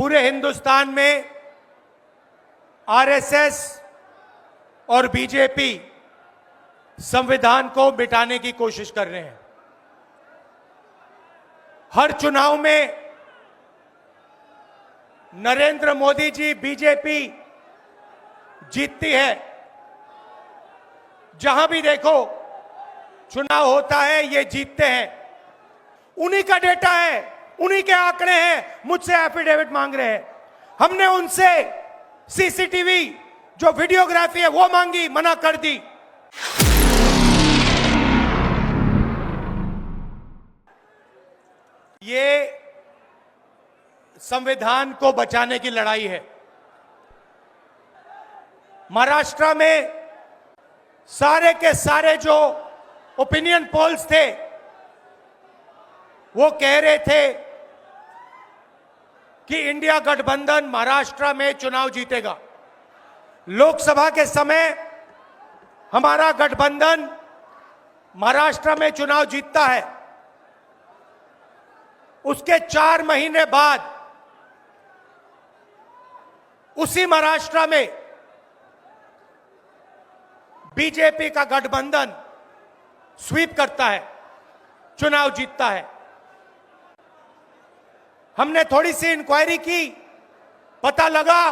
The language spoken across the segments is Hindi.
पूरे हिंदुस्तान में आरएसएस और बीजेपी संविधान को मिटाने की कोशिश कर रहे हैं। हर चुनाव में नरेंद्र मोदी जी बीजेपी जीतती है। जहां भी देखो चुनाव होता है ये जीतते हैं। उन्हीं का डेटा है, उन्हीं के आंकड़े हैं, मुझसे एफिडेविट मांग रहे हैं। हमने उनसे सीसीटीवी जो वीडियोग्राफी है वो मांगी, मना कर दी। ये संविधान को बचाने की लड़ाई है। महाराष्ट्र में सारे के सारे जो ओपिनियन पोल्स थे वो कह रहे थे कि इंडिया गठबंधन महाराष्ट्र में चुनाव जीतेगा। लोकसभा के समय हमारा गठबंधन महाराष्ट्र में चुनाव जीतता है। उसके 4 महीने बाद उसी महाराष्ट्र में बीजेपी का गठबंधन स्वीप करता है, चुनाव जीतता है। हमने थोड़ी सी इंक्वायरी की, पता लगा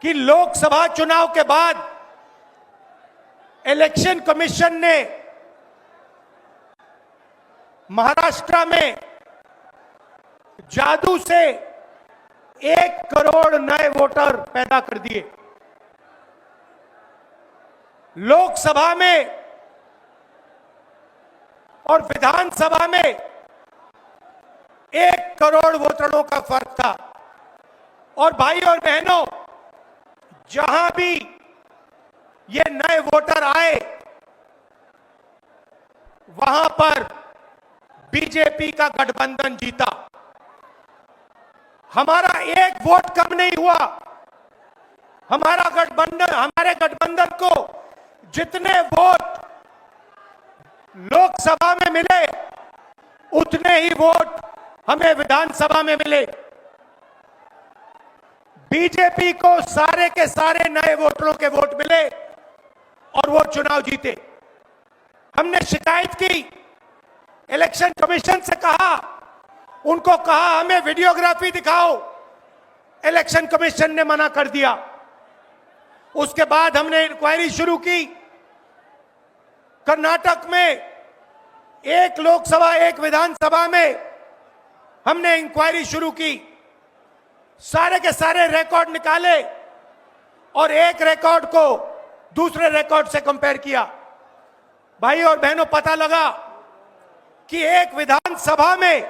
कि लोकसभा चुनाव के बाद इलेक्शन कमीशन ने महाराष्ट्र में जादू से 1 करोड़ नए वोटर पैदा कर दिए। लोकसभा में और विधानसभा में 1 करोड़ वोटरों का फर्क था। और भाई और बहनों, जहां भी ये नए वोटर आए वहां पर बीजेपी का गठबंधन जीता। हमारा 1 वोट कम नहीं हुआ। हमारे गठबंधन को जितने वोट लोकसभा में मिले उतने ही वोट हमें विधानसभा में मिले। बीजेपी को सारे के सारे नए वोटरों के वोट मिले और वो चुनाव जीते। हमने शिकायत की, इलेक्शन कमीशन से कहा, उनको कहा हमें वीडियोग्राफी दिखाओ। इलेक्शन कमीशन ने मना कर दिया। उसके बाद हमने इंक्वायरी शुरू की। कर्नाटक में 1 लोकसभा 1 विधानसभा में हमने इंक्वायरी शुरू की। सारे के सारे रिकॉर्ड निकाले और एक रिकॉर्ड को दूसरे रिकॉर्ड से कंपेयर किया। भाई और बहनों, पता लगा कि एक विधानसभा में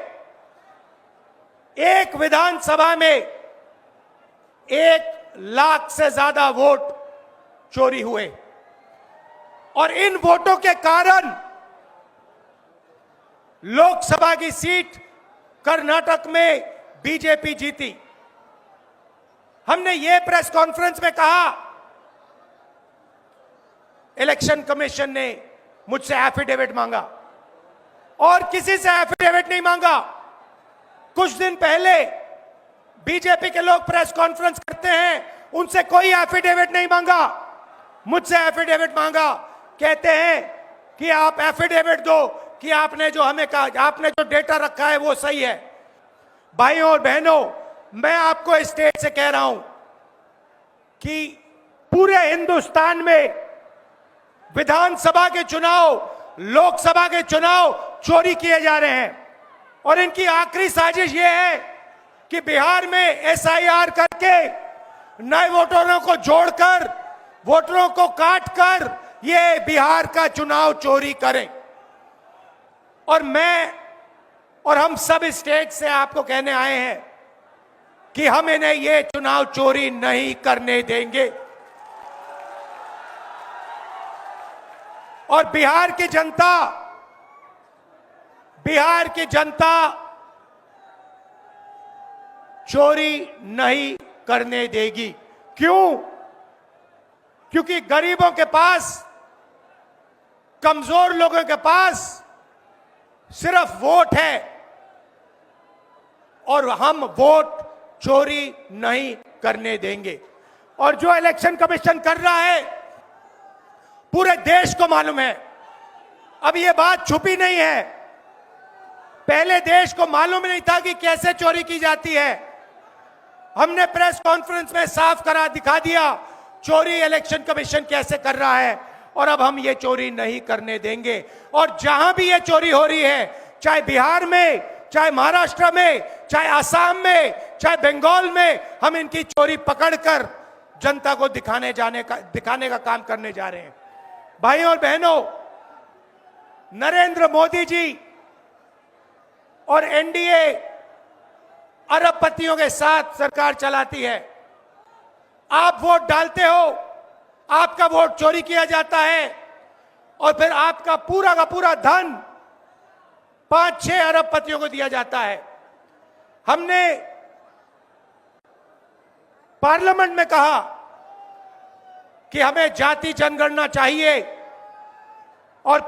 1 लाख से ज्यादा वोट चोरी हुए। और इन वोटों के कारण लोकसभा की सीट कर्नाटक में बीजेपी जीती। हमने ये प्रेस कॉन्फ्रेंस में कहा, इलेक्शन कमीशन ने मुझसे एफिडेविट मांगा और किसी से एफिडेविट नहीं मांगा। कुछ दिन पहले बीजेपी के लोग प्रेस कॉन्फ्रेंस करते हैं, उनसे कोई एफिडेविट नहीं मांगा, मुझसे एफिडेविट मांगा। कहते हैं कि आप एफिडेविट दो कि आपने जो हमें कहा, आपने जो डेटा रखा है वो सही है। भाइयों और बहनों, मैं आपको इस स्टेज से कह रहा हूं कि पूरे हिंदुस्तान में विधानसभा के चुनाव, लोकसभा के चुनाव चोरी किए जा रहे हैं। और इनकी आखिरी साजिश यह है कि बिहार में एसआईआर करके नए वोटरों को जोड़कर, वोटरों को काटकर ये बिहार का चुनाव चोरी करें। और मैं और हम सब स्टेट से आपको कहने आए हैं कि हम इन्हें ये चुनाव चोरी नहीं करने देंगे। और बिहार की जनता चोरी नहीं करने देगी। क्यों? क्योंकि गरीबों के पास, कमजोर लोगों के पास सिर्फ वोट है। और हम वोट चोरी नहीं करने देंगे। और जो इलेक्शन कमीशन कर रहा है पूरे देश को मालूम है। अब ये बात छुपी नहीं है, पहले देश को मालूम नहीं था कि कैसे चोरी की जाती है। हमने प्रेस कॉन्फ्रेंस में साफ करा दिखा दिया चोरी इलेक्शन कमीशन कैसे कर रहा है, और अब हम ये चोरी नहीं करने देंगे। और जहां भी ये चोरी हो रही है, चाहे बिहार में, चाहे महाराष्ट्र में, चाहे असम में, चाहे बंगाल में, हम इनकी चोरी पकड़कर जनता को दिखाने का काम करने जा रहे हैं। भाइयों और बहनों, नरेंद्र मोदी जी और एनडीए अरबपतियों के साथ सरकार चलाती है। आप वोट डालते हो, आपका वोट चोरी किया जाता है, और फिर आपका पूरा का पूरा धन 5-6 अरबपतियों को दिया जाता है। हमने पार्लियामेंट में कहा कि हमें जाति जनगणना चाहिए, और